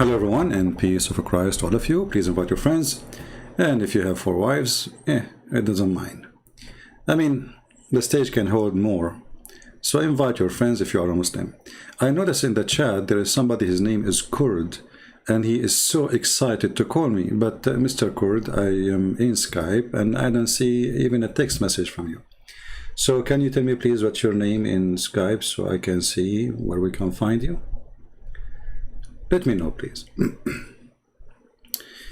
Hello everyone, and peace of Christ to all of you. Please invite your friends, and if you have 4 wives, it doesn't mind. I mean, the stage can hold more, so invite your friends if you are a Muslim. I noticed in the chat there is somebody, his name is Kurd, and he is so excited to call me. But Mr. Kurd, I am in Skype and I don't see even a text message from you. So can you tell me please what's your name in Skype so I can see where we can find you? Let me know, please.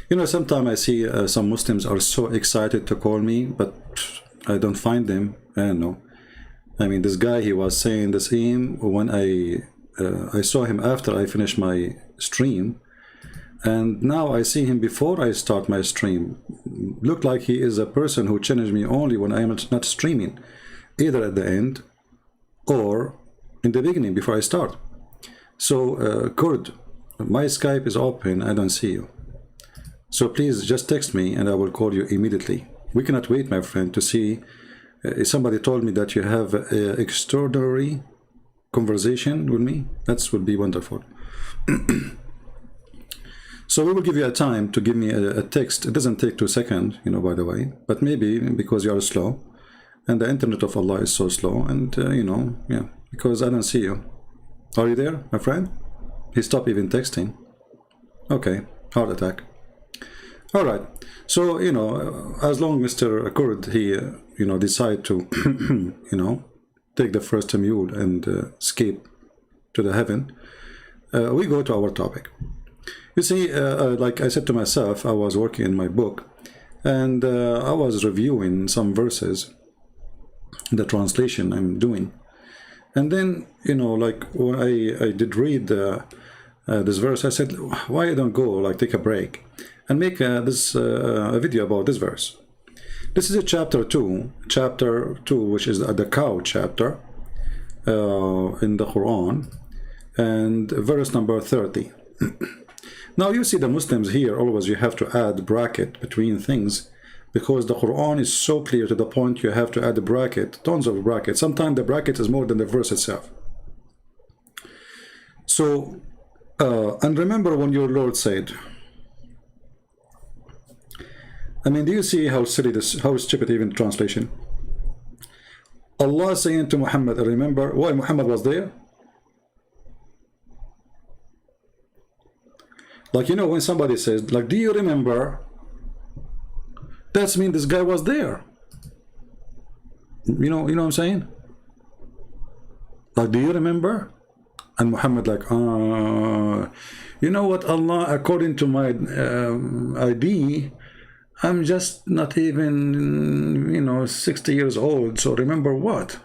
You know, sometimes I see some Muslims are so excited to call me, but I don't find them. No. I mean, this guy, he was saying the same when I saw him after I finished my stream, and now I see him before I start my stream. Look like he is a person who challenged me only when I am not streaming, either at the end or in the beginning before I start. So, Kurd, my Skype is open, I don't see you. So please just text me and I will call you immediately. We cannot wait, my friend, to see. Somebody told me that you have an extraordinary conversation with me. That would be wonderful. So we will give you a time to give me a text. It doesn't take 2 seconds, you know, by the way, but maybe because you are slow and the internet of Allah is so slow, and you know, yeah, because I don't see you. Are you there, my friend? He stopped even texting. Okay, heart attack. All right. So, you know, as long as Mr. Kurd, he, you know, decide to, you know, take the first mule and escape to the heaven, we go to our topic. You see, like I said to myself, I was working in my book, and I was reviewing some verses, the translation I'm doing. And then, you know, like when I did read this verse, I said, why don't go, like, take a break and make this a video about this verse. This is a chapter 2, which is the cow chapter in the Quran, and verse number 30. Now you see the Muslims here, always you have to add bracket between things, because the Quran is so clear to the point you have to add a bracket, tons of brackets. Sometimes the bracket is more than the verse itself. So, and remember when your Lord said, I mean, do you see how silly this, how stupid even translation? Allah saying to Muhammad, remember why Muhammad was there? Like, you know, when somebody says, like, do you remember? That means this guy was there. You know what I'm saying? Like, do you remember? And Muhammad like, you know what, Allah, according to my ID, I'm just not even, you know, 60 years old. So remember what?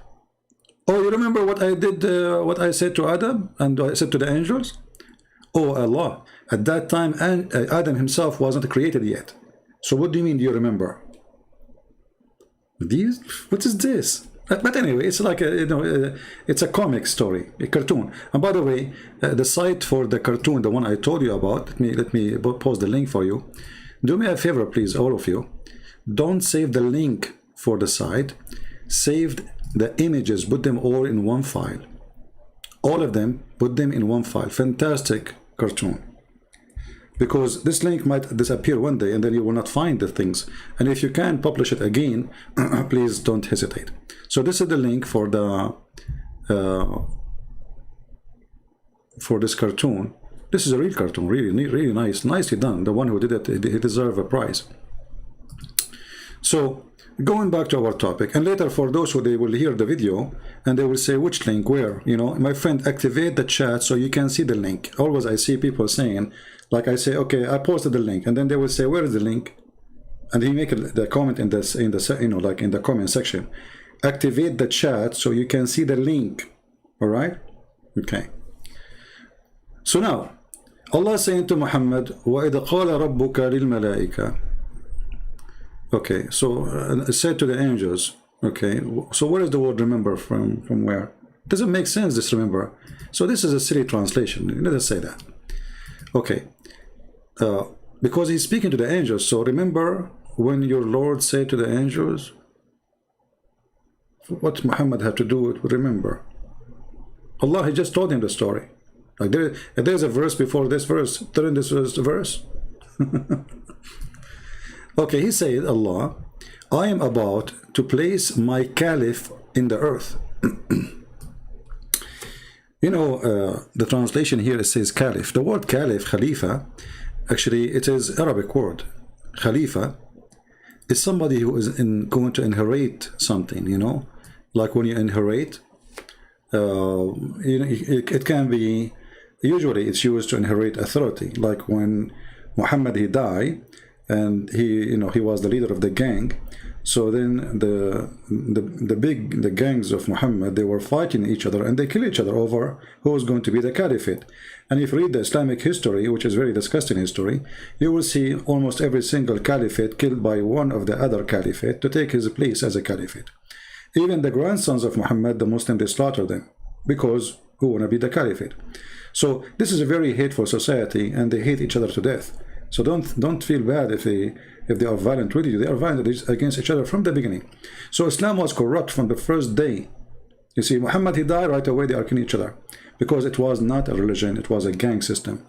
Oh, you remember what I did, what I said to Adam and I said to the angels? Oh, Allah, at that time, Adam himself wasn't created yet. So what do you mean, do you remember? What is this? But anyway, it's like a, you know, it's a comic story, a cartoon. And by the way, the site for the cartoon, the one I told you about, let me post the link for you. Do me a favor, please, all of you. Don't save the link for the site. Save the images, put them all in one file. All of them, put them in one file. Fantastic cartoon. Because this link might disappear one day and then you will not find the things. And if you can publish it again, please don't hesitate. So this is the link for the for this cartoon. This is a real cartoon, really nice, nicely done. The one who did it, he deserves a prize. So going back to our topic, and later for those who they will hear the video and they will say which link, where, you know, my friend, activate the chat so you can see the link. Always I see people saying, like I say, okay, I posted the link, and then they will say, where is the link? And he make the comment in this, you know, like in the comment section. Activate the chat so you can see the link. All right? Okay. So now, Allah saying to Muhammad, وَإِذَا قَالَ رَبُّكَ لِلْمَلَائِكَةِ. Okay, so it said to the angels. Okay, so where is the word remember from where? It doesn't make sense, this remember. So this is a silly translation. Let us say that. Okay, because he's speaking to the angels. So remember when your Lord said to the angels, what Muhammad had to do with remember? Allah, he just told him the story. Like there's a verse before this verse. Turn this verse. Okay, he said, Allah, I am about to place my caliph in the earth. You know, the translation here, it says caliph. The word caliph, khalifa, actually it is Arabic word. Khalifa is somebody who is going to inherit something, you know, like when you inherit, you know, it can be, usually it's used to inherit authority, like when Muhammad, he died, and he was the leader of the gang. So then the gangs of Muhammad, they were fighting each other, and they kill each other over who was going to be the caliphate. And if you read the Islamic history, which is very disgusting history, you will see almost every single caliphate killed by one of the other caliphate to take his place as a caliphate. Even the grandsons of Muhammad, the Muslims, they slaughter them because who want to be the caliphate. So this is a very hateful society, and they hate each other to death. So don't feel bad if they are violent with you. They are violent against each other from the beginning. So Islam was corrupt from the first day. You see, Muhammad, he died right away, they are killing each other, because it was not a religion, it was a gang system.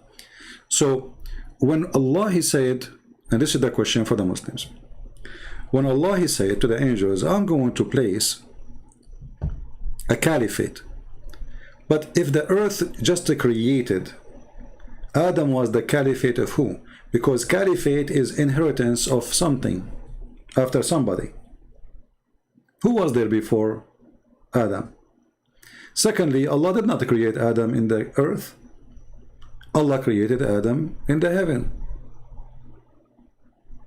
So when Allah, he said, and this is the question for the Muslims, when Allah, he said to the angels, I'm going to place a caliphate, but if the earth just created, Adam was the caliphate of who? Because caliphate is inheritance of something after somebody. Who was there before Adam? Secondly, Allah did not create Adam in the earth. Allah created Adam in the heaven.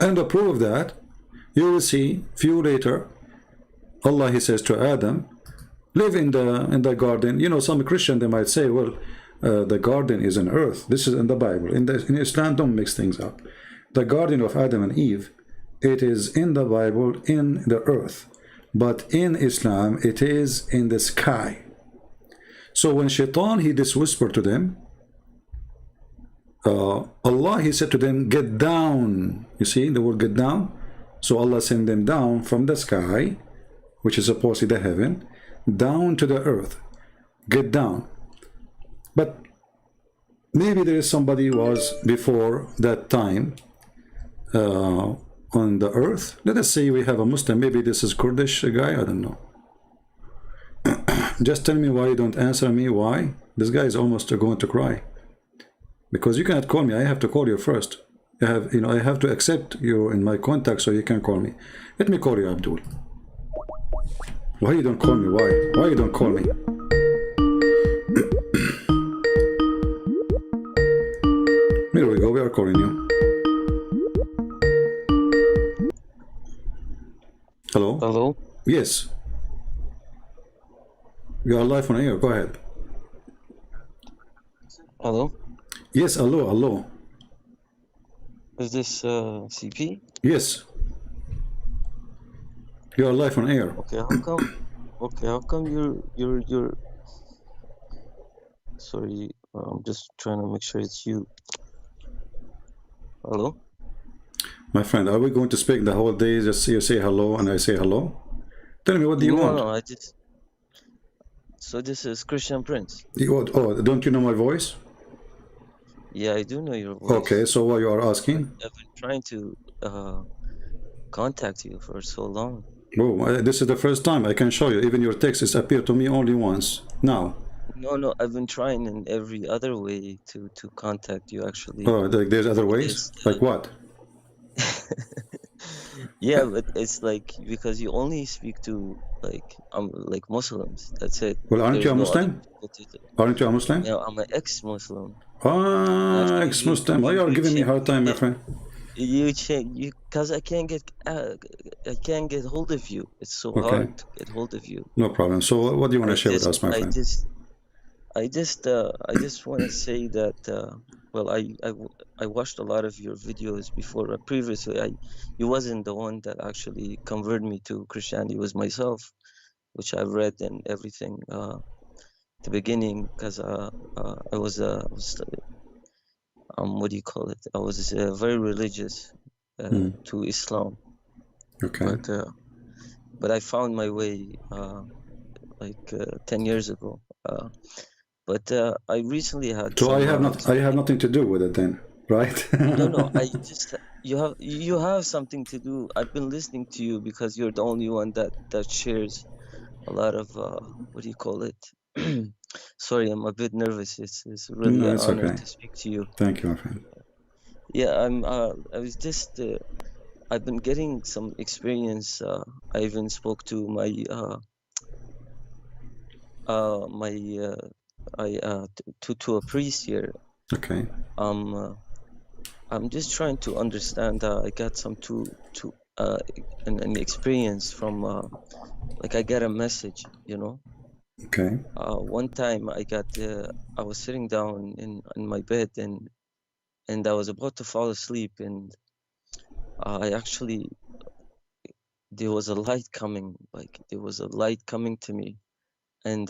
And to prove that, you will see few later, Allah, he says to Adam, live in the garden. You know, some Christian, they might say, well, the garden is on earth. This is in the Bible. In Islam, don't mix things up. The garden of Adam and Eve, it is in the Bible, in the earth. But in Islam, it is in the sky. So when Shaitan, he just whispered to them, Allah, he said to them, get down. You see the word get down? So Allah sent them down from the sky, which is supposed to be the heaven, down to the earth. Get down. But maybe there is somebody who was before that time on the earth. Let us say we have a Muslim. Maybe this is Kurdish guy. I don't know. Just tell me why you don't answer me. Why? This guy is almost going to cry. Because you cannot call me. I have to call you first. I have to accept you in my contact so you can call me. Let me call you, Abdul. Why you don't call me? Why? Why you don't call me? Here we go, we are calling you. Hello? Hello? Yes. You are live on air, go ahead. Hello? Yes, hello, hello. Is this CP? Yes. You are live on air. Okay, how come you're sorry, I'm just trying to make sure it's you. Hello? My friend, are we going to speak the whole day? Just you say hello and I say hello? Tell me, what do you want? No, so this is Christian Prince. Oh, don't you know my voice? Yeah, I do know your voice. Okay, so what you are asking? I've been trying to contact you for so long. Oh, this is the first time I can show you. Even your text has appeared to me only once. Now. No, I've been trying in every other way to contact you, actually. Oh, there's other ways? Like what? Yeah, but it's like because you only speak to like Muslims. That's it. Well, aren't you a Muslim? Aren't you a Muslim? Yeah, I'm an ex-Muslim. Ah, ex-Muslim. Why you are giving me a hard time, my friend? Because I can't get hold of you. It's so hard to get hold of you. No problem. So what do you want to share with us, my friend? I just want to say that well, I watched a lot of your videos before. Previously, you wasn't the one that actually converted me to Christianity. It was myself, which I've read and everything. The beginning, because I was what do you call it? I was very religious to Islam. Okay. But I found my way like 10 years ago. But I recently had So I some have not, I have nothing to do with it then, right? no, I just you have something to do. I've been listening to you because you're the only one that shares a lot of what do you call it? Sorry, I'm a bit nervous. It's really No, an it's honor okay. to speak to you. Thank you, my friend. Yeah, I was just I've been getting some experience. I even spoke to my my to a priest here. Okay. I'm just trying to understand. I got some an experience from like I get a message, you know. Okay. One time I was sitting down in my bed and I was about to fall asleep and I actually there was a light coming, like there was a light coming to me, and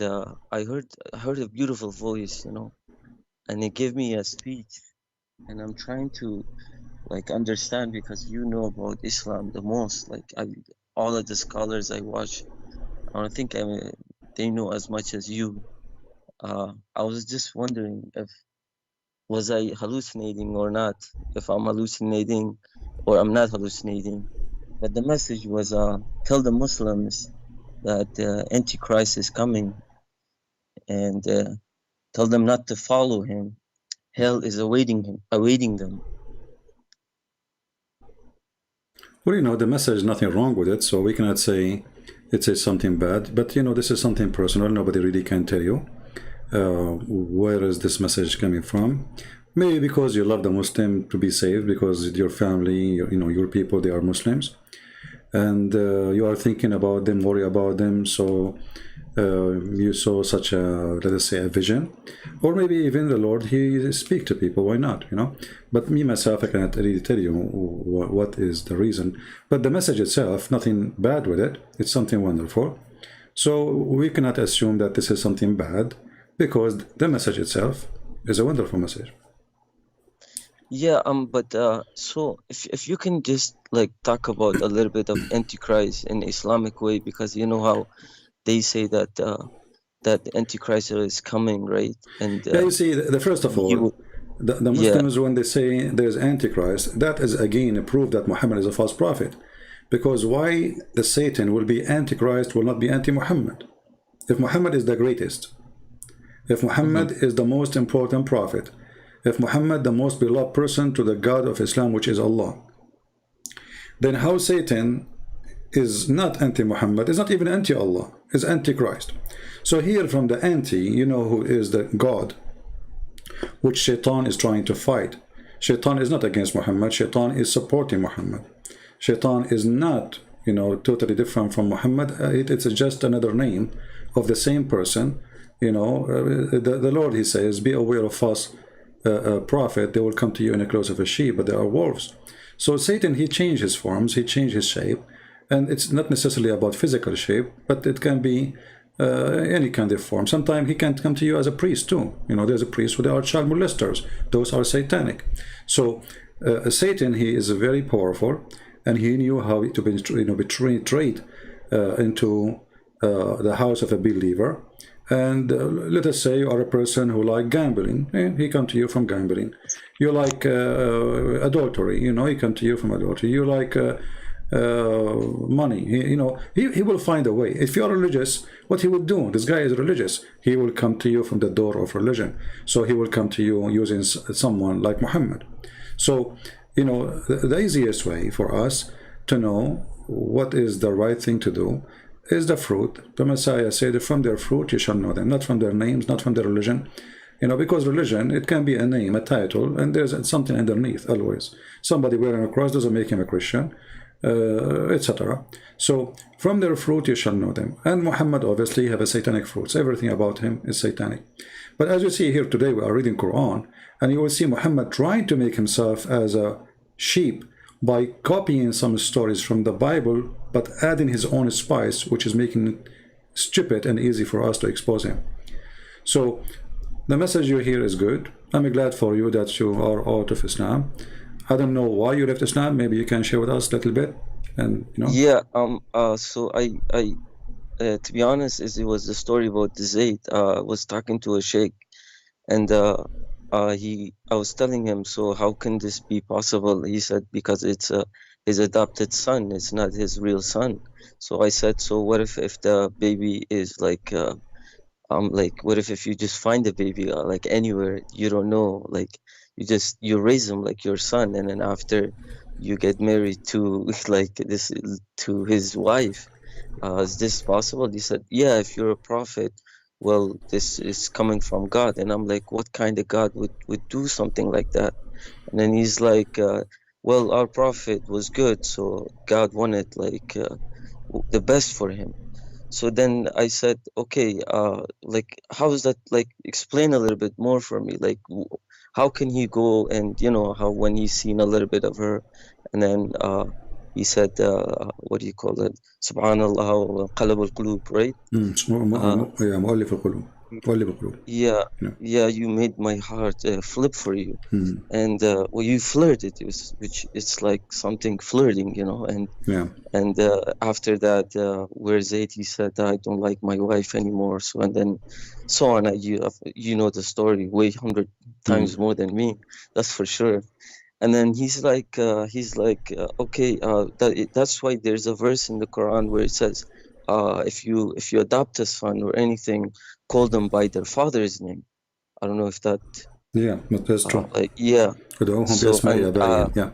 I heard a beautiful voice, you know, and it gave me a speech, and I'm trying to like understand because you know about Islam the most. Like all of the scholars I watch, I don't think they know as much as you. I was just wondering if was I hallucinating or not, if I'm hallucinating or I'm not hallucinating. But the message was tell the Muslims that Antichrist is coming and tell them not to follow him. Hell is awaiting them. Well, the message, nothing wrong with it, so we cannot say it says something bad. But this is something personal. Nobody really can tell you where is this message coming from. Maybe because you love the Muslim to be saved, because your family, your people, they are Muslims, and you are thinking about them, worry about them. So you saw such a, let us say, a vision, or maybe even the Lord, He speak to people. Why not? But me myself, I cannot really tell you what is the reason. But the message itself, nothing bad with it. It's something wonderful. So we cannot assume that this is something bad, because the message itself is a wonderful message. Yeah, but so if you can just like talk about a little bit of Antichrist in Islamic way, because you know how they say that that the Antichrist is coming, right? And Yeah, you see, the first of he all, will, the yeah, Muslims, when they say there's Antichrist, that is again a proof that Muhammad is a false prophet. Because why the Satan will be Antichrist, will not be anti-Muhammad? If Muhammad is the greatest, if Muhammad is the most important prophet, if Muhammad the most beloved person to the God of Islam, which is Allah, then how Satan is not anti-Muhammad, is not even anti-Allah, is anti-Christ. So here from the anti, who is the God, which Shaitan is trying to fight. Shaitan is not against Muhammad, Shaitan is supporting Muhammad. Shaitan is not, totally different from Muhammad. It's just another name of the same person. The Lord, He says, be aware of false prophet. They will come to you in the clothes of a sheep, but they are wolves. So Satan, he changed his forms, he changed his shape, and it's not necessarily about physical shape, but it can be any kind of form. Sometimes he can come to you as a priest too. There's a priest who are child molesters. Those are satanic. So Satan, he is very powerful, and he knew how to be betrayed into the house of a believer. And let us say you are a person who like gambling, he come to you from gambling. You like adultery, he come to you from adultery. You like money, he will find a way. If you are religious, what he will do, this guy is religious, he will come to you from the door of religion. So he will come to you using someone like Muhammad. So the easiest way for us to know what is the right thing to do is the fruit. The Messiah said, from their fruit you shall know them, not from their names, not from their religion. Because religion, it can be a name, a title, and there's something underneath always. Somebody wearing a cross doesn't make him a Christian, etc. So from their fruit you shall know them. And Muhammad obviously have a satanic fruits. Everything about him is satanic. But as you see here today, we are reading Quran, and you will see Muhammad trying to make himself as a sheep by copying some stories from the Bible, but adding his own spice, which is making it stupid and easy for us to expose him. So the message you hear is good. I'm glad for you that you are out of Islam. I don't know why you left Islam. Maybe you can share with us a little bit. And yeah. So I to be honest, it was the story about the Zayd. I was talking to a sheikh, and I was telling him, so how can this be possible? He said, because it's his adopted son, it's not his real son. So I said, so what if the baby is like, what if you just find a baby like anywhere, you don't know, like you raise him like your son, and then after you get married to like this to his wife, is this possible? He said, yeah, if you're a prophet, well, this is coming from God. And I'm like, what kind of God would do something like that? And then he's like, well, our prophet was good, so God wanted like the best for him. So then I said, okay, like, how is that? Like, explain a little bit more for me. Like, how can he go and, how when he's seen a little bit of her, and then he said, what do you call it? Subhanallah, qalab al-qulub, right? yeah, مؤلف القلوب. مؤلف القلوب. Yeah, Yeah. yeah, you made my heart flip for you. And well, you flirted, which it's like something flirting, and Yeah. and after that, where Zayd, he said, I don't like my wife anymore. So, and then so on. You know the story way 100 times more than me, that's for sure. And then he's like, okay, that's why there's a verse in the Quran where it says, if you adopt a son or anything, call them by their father's name. I don't know if that. Yeah, but that's true. Yeah. ادعوهم So, بأسماء and, آبائهم. Yeah.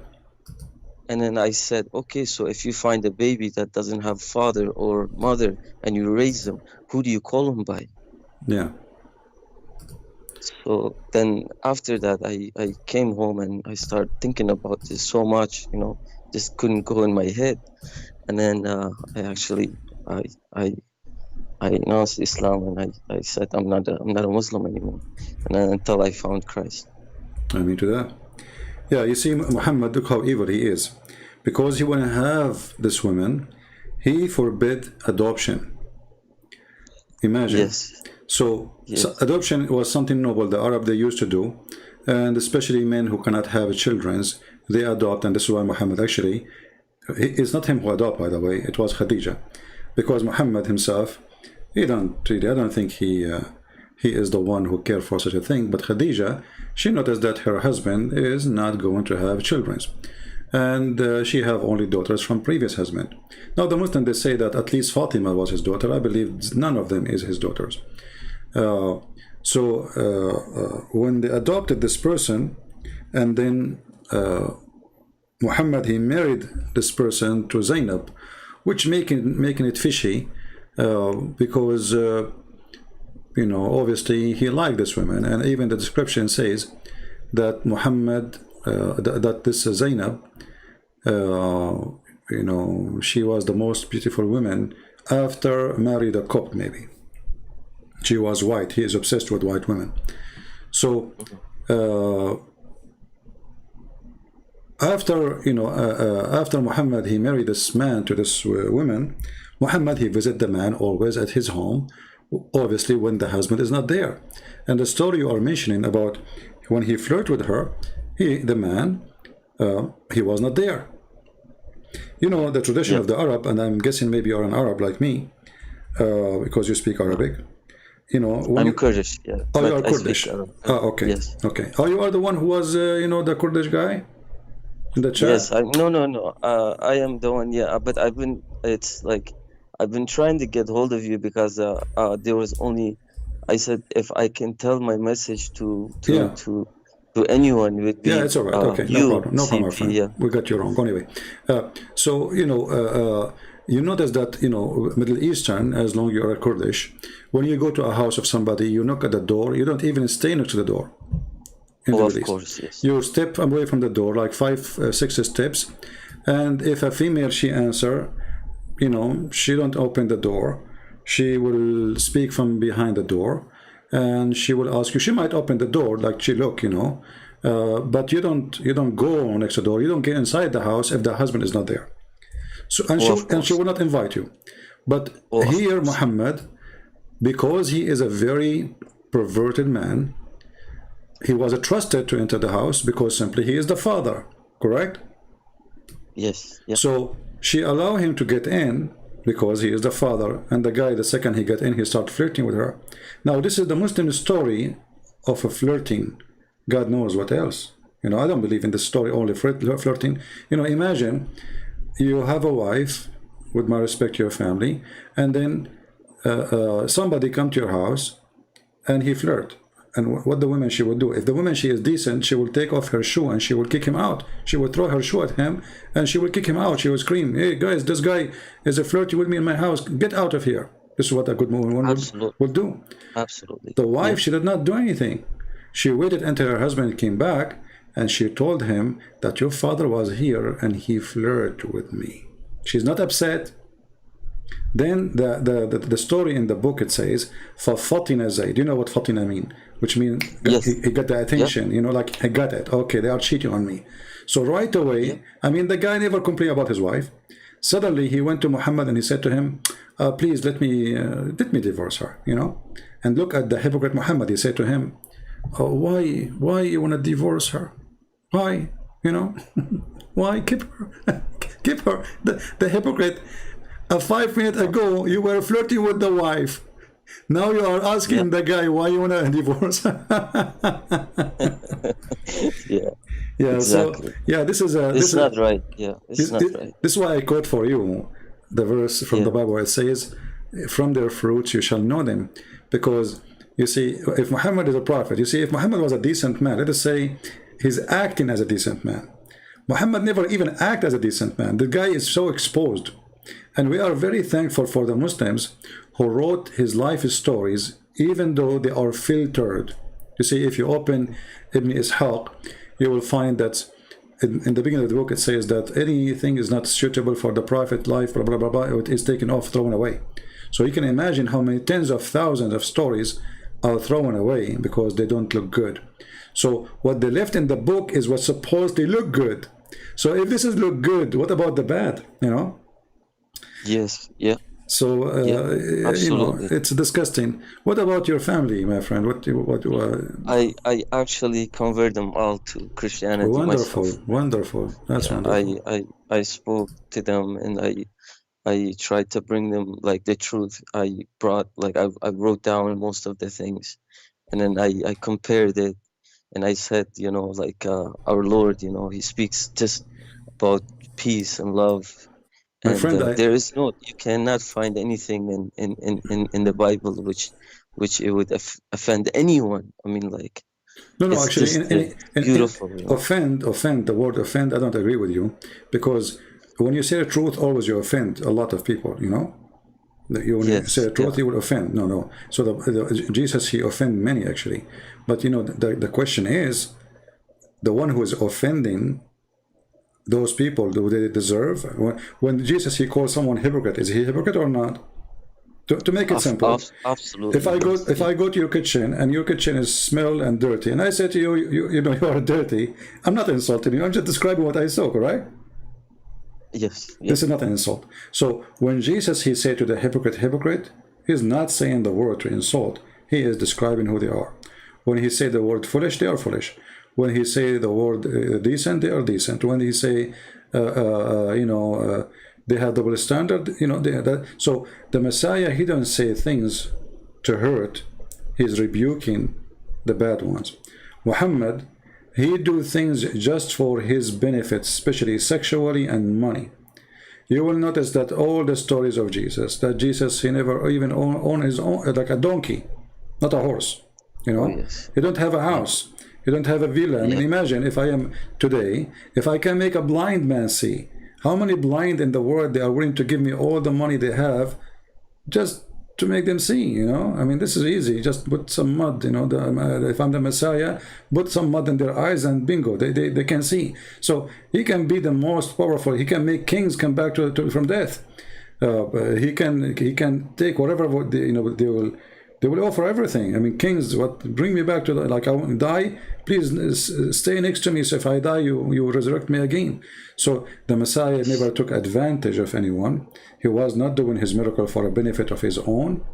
and then I said, okay, so if you find a baby that doesn't have father or mother and you raise them, who do you call them by? Yeah. So then after that, I came home and I started thinking about this so much, just couldn't go in my head. And then I announced Islam, and I said I'm not a Muslim anymore, and then until I found Christ. I mean to that. Yeah, you see, Muhammad, look how evil he is. Because he want to have this woman, he forbid adoption. Imagine. Yes. So Yes. adoption was something noble the Arab they used to do, and especially men who cannot have children, they adopt, and this is why Muhammad actually, it's not him who adopt, by the way, it was Khadija, because Muhammad himself, I don't think he is the one who cared for such a thing, but Khadija, she noticed that her husband is not going to have children, and she have only daughters from previous husband. Now the Muslims, they say that at least Fatima was his daughter. I believe none of them is his daughters. When they adopted this person, and then Muhammad, he married this person to Zainab, which making it fishy, because obviously he liked this woman, and even the description says that Muhammad, that this Zainab, she was the most beautiful woman after married a Copt, maybe. She was white. He is obsessed with white women. So after Muhammad, he married this man to this woman. Muhammad, he visit the man always at his home, obviously when the husband is not there. And the story you are mentioning about when he flirted with her, the man was not there. The tradition of the Arab, and I'm guessing maybe you're an Arab like me, because you speak Arabic. I'm Kurdish. Yeah. Oh, you are Kurdish. Okay. Yes. Okay. Oh, you are the one who was, the Kurdish guy in the chat. Yes. No. I am the one. Yeah. But I've been trying to get hold of you because there was only. I said if I can tell my message to anyone, it would be. Yeah, it's all right. Okay, no problem, my friend. Yeah. We got you wrong. Anyway, you notice that Middle Eastern, as long as you're a Kurdish, when you go to a house of somebody, you knock at the door. You don't even stay next to the door. Of course, yes. You step away from the door like 5, 6 steps, and if a female she answer, she don't open the door. She will speak from behind the door, and she will ask you. She might open the door like she look, but you don't go next to the door. You don't get inside the house if the husband is not there. So she will not invite you. But here Muhammad, because he is a very perverted man, he was trusted to enter the house because simply he is the father, correct? Yes. Yep. So she allowed him to get in because he is the father, and the guy, the second he got in, he started flirting with her. Now this is the Muslim story of a flirting, God knows what else. You know, I don't believe in the story only flirting. You know, imagine you have a wife, with my respect to your family, and then somebody come to your house and he flirt. And what the woman she would do? If the woman she is decent, she will take off her shoe and she will kick him out. She will throw her shoe at him and she will kick him out. She will scream, "Hey guys, this guy is a flirting with me in my house. Get out of here." This is what a good woman would do. Absolutely. The wife, she did not do anything. She waited until her husband came back and she told him that your father was here and he flirted with me. She's not upset. Then the story in the book, it says, فَفَطِنَ زَيْد. Do you know what fatina mean? Which means Yes. he got the attention, you know, like, I got it. Okay, they are cheating on me. So right away, I mean, the guy never complained about his wife. Suddenly he went to Muhammad and he said to him, please let me divorce her, you know. And look at the hypocrite Muhammad. He said to him, why you want to divorce her? Why, you know? Why? Keep her. Keep her. The hypocrite. 5 minutes ago you were flirting with the wife. Now you are asking the guy why you want to divorce. Yeah, exactly. so yeah, this is not right. Yeah, it's not right. This is why I quote for you the verse from the Bible. It says, from their fruits you shall know them. Because you see, if Muhammad is a prophet, you see, if Muhammad was a decent man, let us say he's acting as a decent man. Muhammad never even acted as a decent man. The guy is so exposed. And we are very thankful for the Muslims who wrote his life stories, even though they are filtered. You see, if you open Ibn Ishaq, you will find that in the beginning of the book it says that anything is not suitable for the prophet life, blah, blah, blah, blah, it is taken off, thrown away. So you can imagine how many tens of thousands of stories are thrown away because they don't look good. So what they left in the book is what supposedly look good. So if this is look good, what about the bad, you know? Yes, yeah. So you know, it's disgusting. What about your family, my friend? I actually convert them all to Christianity. Wonderful, myself. Wonderful. That's wonderful. I spoke to them and I tried to bring them like the truth. I brought like I wrote down most of the things, and then I compared it, and I said, you know, like our Lord, you know, he speaks just about peace and love. My And friend, there is you cannot find anything in the Bible which it would offend anyone. I mean, like, no, it's actually, just beautiful. You know? offend, the word offend, I don't agree with you, because when you say the truth, always you offend a lot of people, you know. When you say the truth, you will offend. No. So Jesus, he offended many, actually. But, you know, the question is, the one who is offending those people, do they deserve? When Jesus, he calls someone hypocrite, is he hypocrite or not? To make it simple, absolutely. If I go to your kitchen and your kitchen is smell and dirty, and I say to you, you know, you are dirty, I'm not insulting you. I'm just describing what I saw, correct? Yes. This is not an insult. So when Jesus, he said to the hypocrite, he's not saying the word to insult. He is describing who they are. When he said the word foolish, they are foolish. When he say the word decent, they are decent. When he say, they have double standard, you know. So the Messiah, he don't say things to hurt. He's rebuking the bad ones. Muhammad, he do things just for his benefits, especially sexually and money. You will notice that all the stories of Jesus, that Jesus, he never even owned his own, like a donkey, not a horse. You know, he don't have a house. You don't have a villa. I mean, imagine if I am today, if I can make a blind man see, how many blind in the world they are willing to give me all the money they have just to make them see, you know? I mean, this is easy. Just put some mud, you know, if I'm the Messiah, put some mud in their eyes and bingo, they can see. So he can be the most powerful. He can make kings come back from death. He can take whatever, you know, they will offer everything. I mean, kings, bring me back to like I want to die, please stay next to me, so if I die, you will resurrect me again. So the Messiah never took advantage of anyone. He was not doing his miracle for a benefit of his own,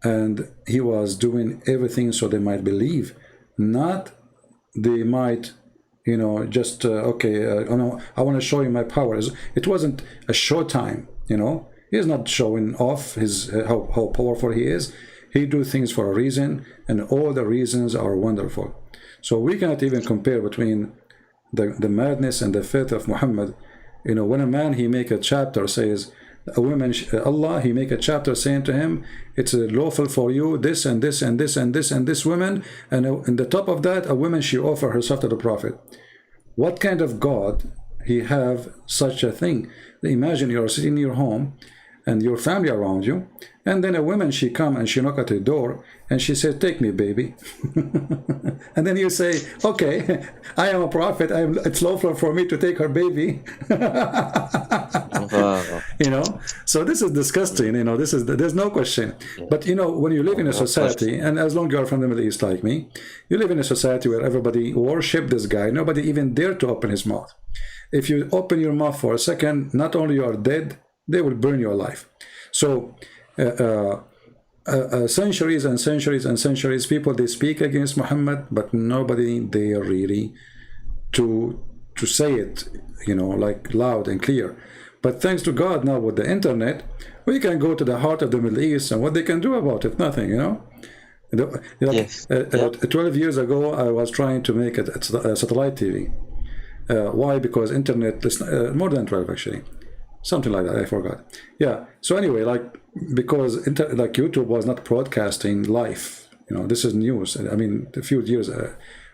and he was doing everything so they might believe, not they might, you know, just I want to show you my powers. It wasn't a show time, you know. He's not showing off his how powerful he is. He do things for a reason, and all the reasons are wonderful. So we cannot even compare between the madness and the faith of Muhammad. You know, when a man, he make a chapter, says, a woman, Allah, he make a chapter saying to him, it's lawful for you, this and this and this and this and this woman, and in the top of that, a woman, she offer herself to the Prophet. What kind of God he have such a thing? Imagine you're sitting in your home and your family around you, and then a woman, she come and she knock at the door and she said, take me, baby. And then you say, okay, I am a prophet, it's lawful for me to take her baby. You know, so this is disgusting. You know, there's no question. But you know, when you live in a society, and as long as you are from the Middle East like me, you live in a society where everybody worship this guy, nobody even dare to open his mouth. If you open your mouth for a second, not only you are dead, they will burn your life. So centuries and centuries and centuries, people, they speak against Muhammad, but nobody dare really to say it, you know, like loud and clear. But thanks to God, now with the internet, we can go to the heart of the Middle East, and what they can do about it, nothing, you know. Yes. 12 years ago, I was trying to make a satellite TV. Why? Because internet, more than 12 actually, something like that, I forgot. Yeah, so anyway, like, because like YouTube was not broadcasting live, you know, this is news, I mean, a few years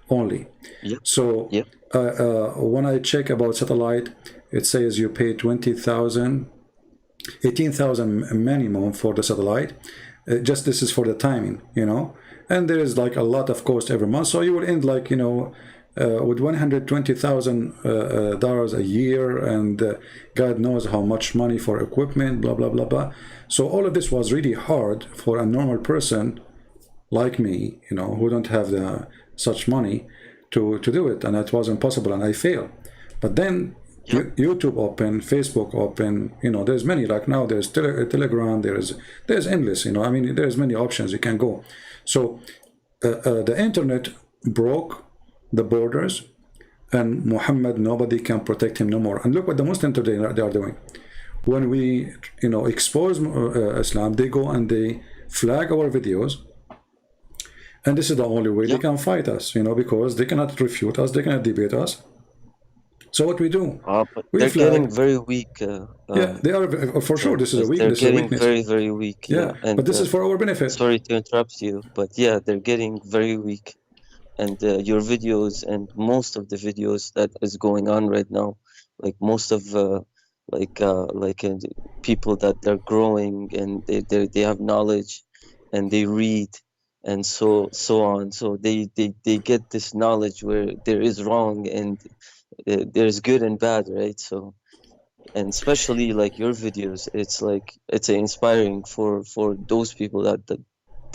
only. Yep. So Yep. when I check about satellite, it says you pay 18,000 minimum for the satellite. Just this is for the timing, you know, and there is like a lot of cost every month, so you will end like, you know, with $120,000 a year, and God knows how much money for equipment, blah blah blah blah. So all of this was really hard for a normal person like me, you know, who don't have such money to do it, and it was impossible, and I failed. But then YouTube open, Facebook open, you know, there's many, like now there's Telegram, there's endless, you know, I mean, there's many options you can go. So the internet broke the borders, and Muhammad, nobody can protect him no more. And look what the Muslims today they are doing. When we, you know, expose Islam, they go and they flag our videos, and this is the only way they can fight us, you know, because they cannot refute us, they cannot debate us. So what we do? But we they're flag. getting very weak. Yeah, they are, for sure. This is a weakness. They're getting weakness. very, very weak. Yeah, and, but this is for our benefit. Sorry to interrupt you, but yeah, they're getting very weak. And your videos and most of the videos that is going on right now, like most of people that they're growing and they have knowledge and they read and so on. So they get this knowledge where there is wrong and there's good and bad, right? So, and especially like your videos, it's like it's inspiring for those people that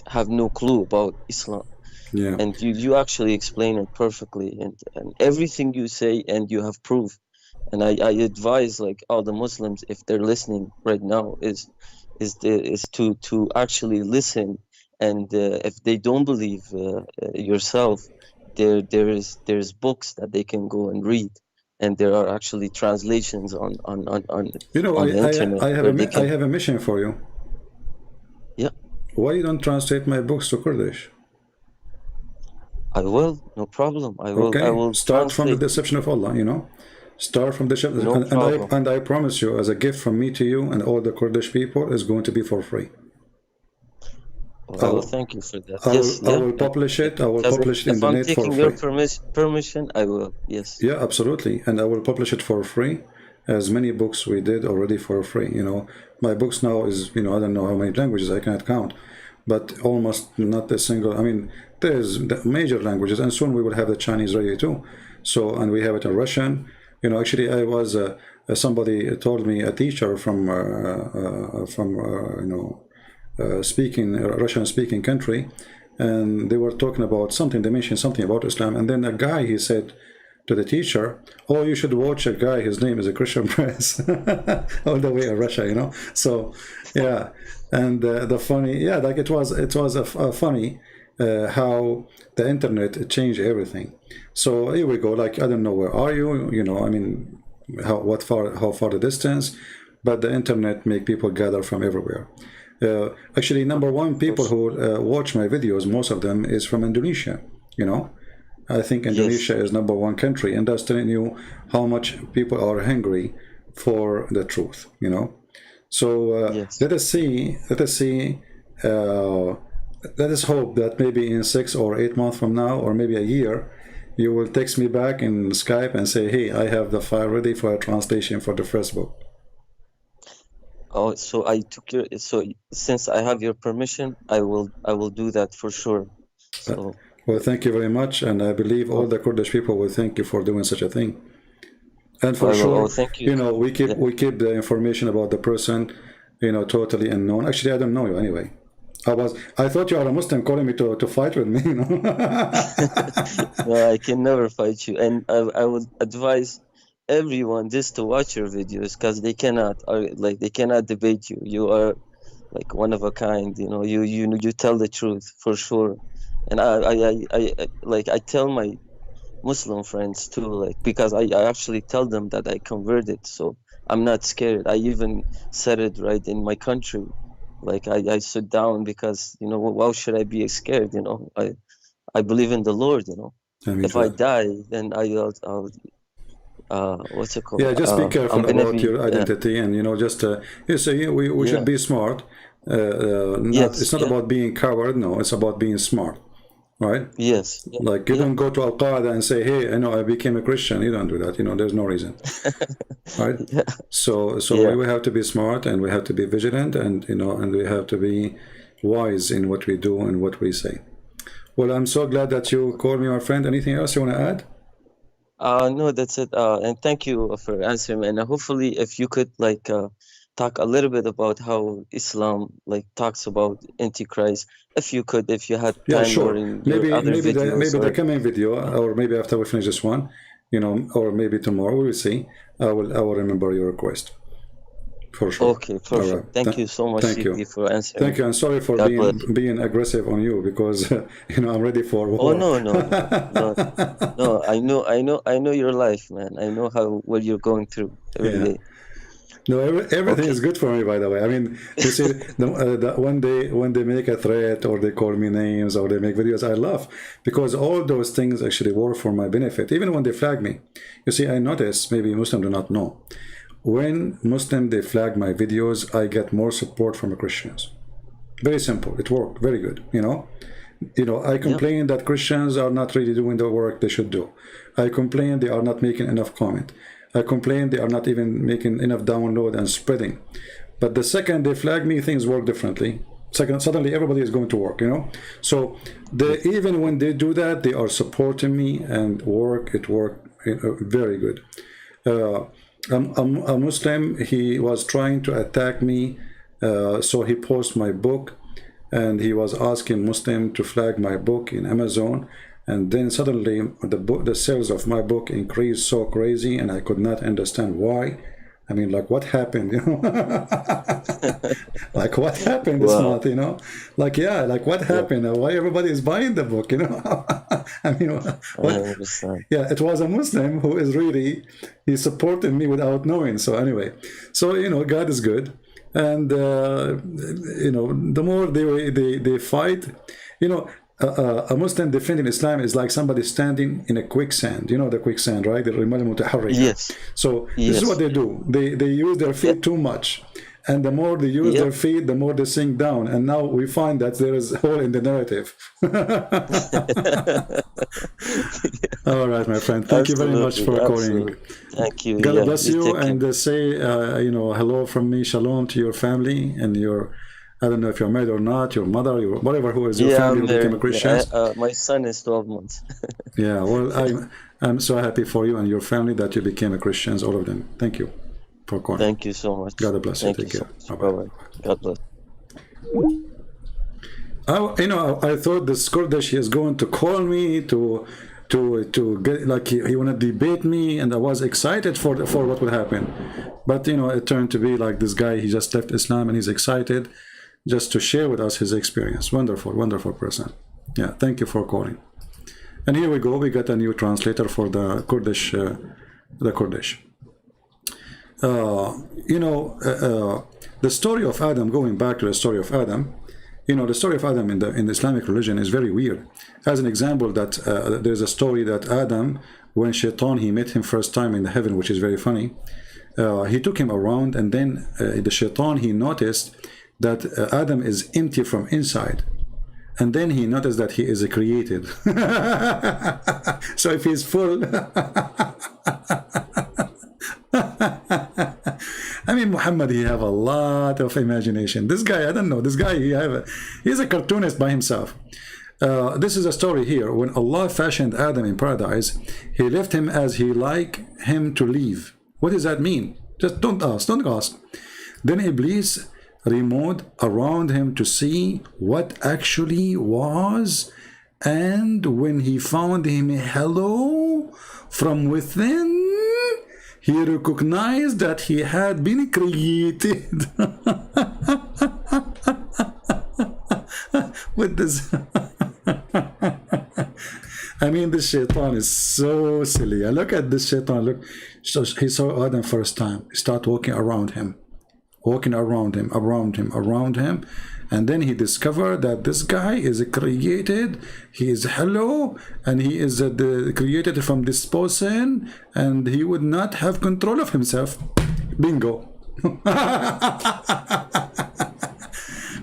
have no clue about Islam. Yeah. And you actually explain it perfectly, and everything you say, and you have proof. And I advise like all the Muslims, if they're listening right now, is to actually listen. And if they don't believe yourself, there's books that they can go and read, and there are actually translations on you know, on the internet. I have a mission for you. Yeah. Why you don't translate my books to Kurdish? I will, no problem. I will. Okay. I will start translate. from the deception of Allah, you know. Start from the No problem. and I promise you, as a gift from me to you and all the Kurdish people, is going to be for free. Well, thank you for that. I will publish it. I will publish it in the net for free. If I'm taking your permission, I will. Yes. Yeah, absolutely. And I will publish it for free, as many books we did already for free. You know, my books now is, you know, I don't know how many languages, I cannot count, but almost not a single. I mean, there's the major languages, and soon we will have the Chinese ready too. So, and we have it in Russian. You know, actually, I was somebody told me, a teacher from you know, Russian speaking country, and they were talking about something. They mentioned something about Islam, and then a guy, he said to the teacher, "Oh, you should watch a guy. His name is a Christian Prince," all the way in Russia, you know. So, yeah, and the funny, yeah, like it was a funny. How the internet changed everything. So here we go. Like, I don't know, where are you? You know, I mean, how far the distance? But the internet make people gather from everywhere. Actually, number one people who watch my videos, most of them is from Indonesia. You know, I think Indonesia is number one country, and that's telling you how much people are hungry for the truth. You know, so Yes. let us see. Let us hope that maybe in 6 or 8 months from now, or maybe a year, you will text me back in Skype and say, "Hey, I have the file ready for a translation for the first book." Oh, so I took your, so since I have your permission, I will do that for sure. So, Well, thank you very much, and I believe all oh, the Kurdish people will thank you for doing such a thing. And for I will. Oh, sure, thank you. you know, Yeah. we keep the information about the person, you know, totally unknown. Actually, I don't know you anyway. I thought you are a Muslim calling me to fight with me, you know. No, I can never fight you, and I would advise everyone just to watch your videos because they cannot debate you. You are like one of a kind, you know. You tell the truth for sure, and I tell my Muslim friends too, like because I actually tell them that I converted, so I'm not scared. I even said it right in my country. Like I sit down because, you know, why should I be scared? You know, I believe in the Lord, you know. If I Alhamdulillah. die, then I'll what's it called? Yeah, just be I'm careful gonna about be your identity, and you know, just you say we should yeah, be smart. Not yes, it's not yeah, about being coward. No, it's about being smart, right? yes, yeah, Like you yeah, don't go to Al Qaeda and say, "Hey, I know I became a Christian." You don't do that. You know, there's no reason, right? yeah, So yeah. we have to be smart, and we have to be vigilant, and you know, and we have to be wise in what we do and what we say. Well, I'm so glad that you called me, my friend. Anything else you want to add? No, that's it. And thank you for answering. And hopefully, if you could like talk a little bit about how Islam like talks about Antichrist, if you had Yeah, time or sure. in your other videos Maybe the or coming video, or maybe after we finish this one, you know, or maybe tomorrow. We will see. I will remember your request for sure. okay, All right. perfect. Thank you so much, Thank you. CP, for Thank answering. you. And sorry for God bless. being aggressive on you because you know I'm ready for Oh war. no, no, no, no, no. I know your life, man. I know how what you're going through every Yeah. day. No, everything Okay. is good for me, by the way. I mean, you see, when they make a threat or they call me names or they make videos, I laugh because all those things actually work for my benefit. Even when they flag me, you see, I notice maybe Muslims do not know. When Muslim they flag my videos, I get more support from the Christians. Very simple. It worked very good. You know, I Yep. complain that Christians are not really doing the work they should do. I complain they are not making enough comment. I complain they are not even making enough download and spreading. But the second they flag me, things work differently. Second, suddenly everybody is going to work, you know. So Yes. even when they do that, they are supporting me and work. It worked very good. Uh, a Muslim, he was trying to attack me, so he posted my book, and he was asking Muslim to flag my book in Amazon, and then suddenly the sales of my book increased so crazy, and I could not understand why. I mean, like, what happened, you know? Like, what happened this Wow. month, you know? Like, yeah, like, what Yeah, happened? Why everybody is buying the book, you know? I mean, I what? understand. Yeah, it was a Muslim who is really, he supported me without knowing. So anyway, so, you know, God is good. And, you know, the more they fight, you know, a Muslim defending Islam is like somebody standing in a quicksand. You know the quicksand, right? The rimal mutaharrika. Yes. So this is what Yes. they do. They use their Yeah. feet too much, and the more they use Yep. their feet, the more they sink down. And now we find that there is a hole in the narrative. All right, my friend. Thank you very much Absolutely. for calling. Absolutely. Thank you. God Yeah. bless You you, take care. and say, you know, hello from me, shalom to your family and your. I don't know if you're married or not, your mother, your whatever, who is your Yeah, family I'm who became a married. Yeah. Christians. My son is 12 months. Yeah, well, I'm so happy for you and your family that you became a Christians, all of them. Thank you for calling. Thank you so much. God bless you. Thank you Take so care. much. Bye Bye bye. bye. God bless. You know, I thought this Kurdish is going to call me to get like he want to debate me, and I was excited for what would happen. But you know, it turned to be like this guy. He just left Islam and he's excited just to share with us his experience. Wonderful, wonderful person. Yeah, thank you for calling. And here we go. We got a new translator for the Kurdish. You know, the story of Adam, going back to the story of Adam, you know, the story of Adam in the Islamic religion is very weird. As an example, that there's a story that Adam, when Shaitan, he met him first time in the heaven, which is very funny. He took him around, and then the Shaitan, he noticed that Adam is empty from inside. And then he noticed that he is created. So if he's full, I mean, Muhammad, he have a lot of imagination. This guy, I don't know, this guy, he's a cartoonist by himself. This is a story here. When Allah fashioned Adam in paradise, he left him as he like him to leave. What does that mean? Just don't ask. Then Iblis removed around him to see what actually was, and when he found him hello from within, he recognized that he had been created. With this I mean, this Shaitan is so silly. Look at this Shaitan. Look, so he saw Adam first time. He started walking around him, and then he discovered that this guy is created. He is hello, and he is created from this person, and he would not have control of himself. Bingo.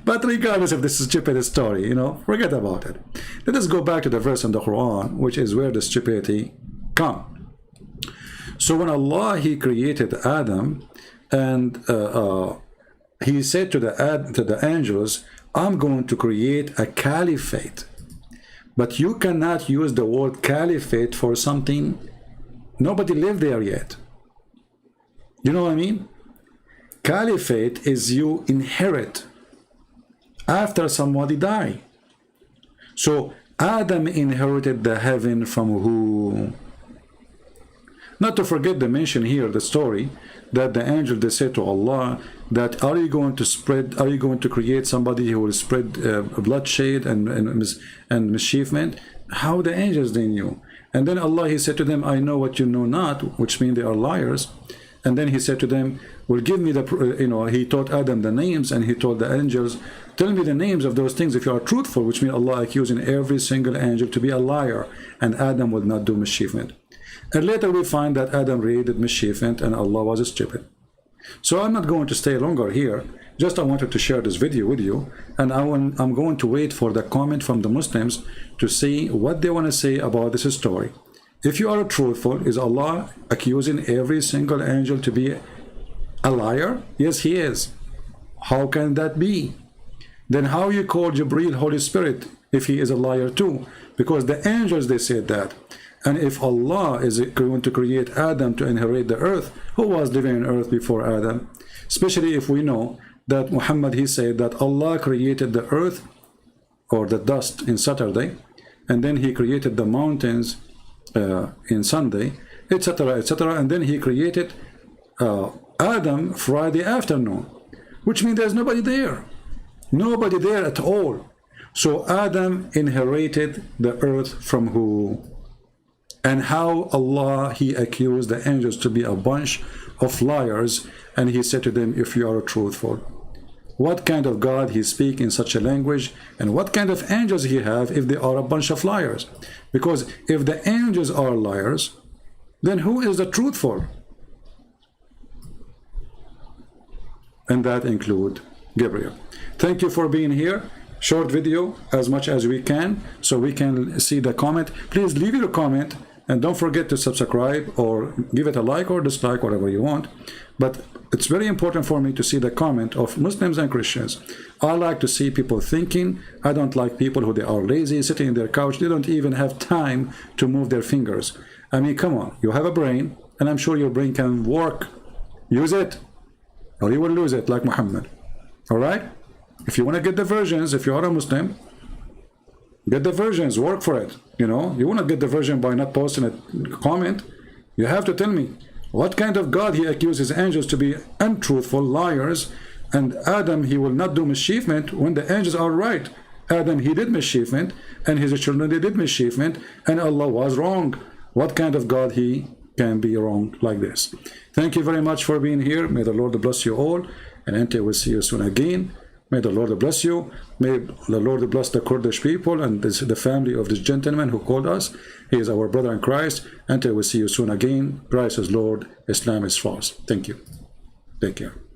But regardless of this stupid story, you know, forget about it. Let us go back to the verse in the Quran, which is where the stupidity comes. So when Allah, he created Adam, and he said to the angels, I'm going to create a caliphate. But you cannot use the word caliphate for something nobody lived there yet. You know what I mean? Caliphate is you inherit after somebody die. So Adam inherited the heaven from who? Not to forget to mention here the story that the angel, they said to Allah that are you going to create somebody who will spread bloodshed and mischievement? How the angels, they knew. And then Allah, he said to them, I know what you know not, which means they are liars. And then he said to them, well, give me the, you know, he taught Adam the names, and he told the angels, tell me the names of those things if you are truthful, which means Allah accusing every single angel to be a liar, and Adam would not do mischievement. And later we find that Adam really did mischievement, and Allah was stupid. So I'm not going to stay longer here. Just I wanted to share this video with you, and I'm going to wait for the comment from the Muslims to see what they want to say about this story. If you are truthful, is Allah accusing every single angel to be a liar? Yes, he is. How can that be? Then how you call Jibreel Holy Spirit if he is a liar too? Because the angels, they said that. And if Allah is going to create Adam to inherit the earth, who was living on earth before Adam? Especially if we know that Muhammad, he said that Allah created the earth or the dust in Saturday, and then he created the mountains in Sunday, etc., etc., and then he created Adam Friday afternoon, which means there's nobody there at all. So Adam inherited the earth from who? And how Allah, he accused the angels to be a bunch of liars, and he said to them, if you are truthful. What kind of God he speak in such a language, and what kind of angels he have if they are a bunch of liars? Because if the angels are liars, then who is the truthful? And that include Gabriel. Thank you for being here. Short video as much as we can, so we can see the comment. Please leave your comment, and don't forget to subscribe or give it a like or dislike, whatever you want. But it's very important for me to see the comment of Muslims and Christians. I like to see people thinking. I don't like people who they are lazy, sitting in their couch. They don't even have time to move their fingers. I mean, come on. You have a brain, and I'm sure your brain can work. Use it, or you will lose it like Muhammad. All right? If you want to get the versions, if you are a Muslim, get the versions, work for it. You know, you want to get the version by not posting a comment. You have to tell me what kind of God he accuses angels to be untruthful, liars, and Adam, he will not do mischievement when the angels are right. Adam, he did mischievement, and his children, they did mischievement, and Allah was wrong. What kind of God he can be wrong like this? Thank you very much for being here. May the Lord bless you all. And until we see you soon again, may the Lord bless you. May the Lord bless the Kurdish people and the family of this gentleman who called us. He is our brother in Christ. Until we see you soon again, Christ is Lord, Islam is false. Thank you. Take care.